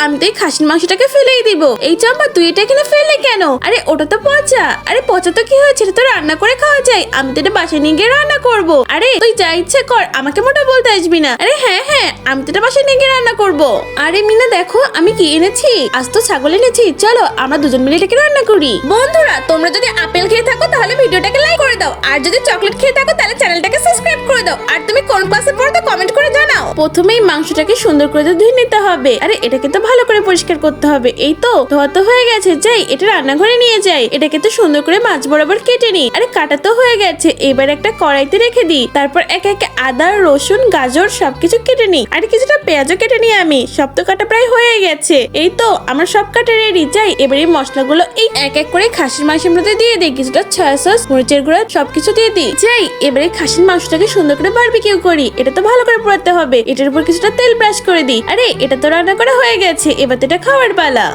আমি তো এই খাসির মাংসটাকে ফেলেই দিব। এই চম্পা তুই এটা এখানে ফেললে কেন? আরে ওটা তো পচা। আরে পচা তো কি হয়েছে, এটা তো রান্না করে খাওয়া যায়। আমি তো এটা বাসায় নিয়ে গিয়ে রান্না করবো। আরে তুই যা ইচ্ছে কর, আমাকে মোটা বলতে আসবি না। আরে হ্যাঁ হ্যাঁ, আমি তো এটা বাসায় নিয়ে গিয়ে রান্না করবো। আরে মিনা দেখো আমি কি এনেছি, আজ তো ছাগল এনেছি। চলো আমরা দুজন মিলে এটাকে রান্না করি। বন্ধুরা তোমরা যদি আপেল খেয়ে থাকো তাহলে ভিডিওটাকে লাইক করে দাও, আর যদি চকলেট খেয়ে থাকো তাহলে চ্যানেলটাকে সাবস্ক্রাইব করে দাও। আর তুমি কোন ক্লাসে পড়ো তা কমেন্ট করে জানাও। প্রথমেই মাংসটাকে সুন্দর করে ধুয়ে নিতে হবে। আরে এটাকে তো ভালো করে পরিষ্কার করতে হবে। এই তো ধোয়া তো হয়ে গেছে, যাই এটা রান্নাঘরে নিয়ে যাই। এটাকে তো সুন্দর করে মাছ বরাবর কেটে নি। আরে কাটা তো হয়ে গেছে, এবার একটা কড়াইতে রেখে দিই। তারপর একে একে আদা রসুন গাজর সবকিছু কেটে নি। আর কিছুটা পেঁয়াজও কেটে নি আমি। সব তো কাটা প্রায় হয়ে গেছে। এই তো আমার সব কাটা রেডি। যাই এবার এই মশলাগুলো এই এক এক করে খাসির মাংসের মধ্যে দিয়ে দিই। কিছুটা সয়া সস মরিচের গুঁড়া সবকিছু দিয়ে দিই। যাই এবারে খাসির মাংসটাকে সুন্দর করে বারবিকিউ করি। এটা তো ভালো করে পোড়াতে হবে। এটার উপর কিছুটা তেল ব্রাশ করে দিই। আরে এটা তো রান্না করা হয়ে গেছে, এবার তো এটা খাওয়ার পালা।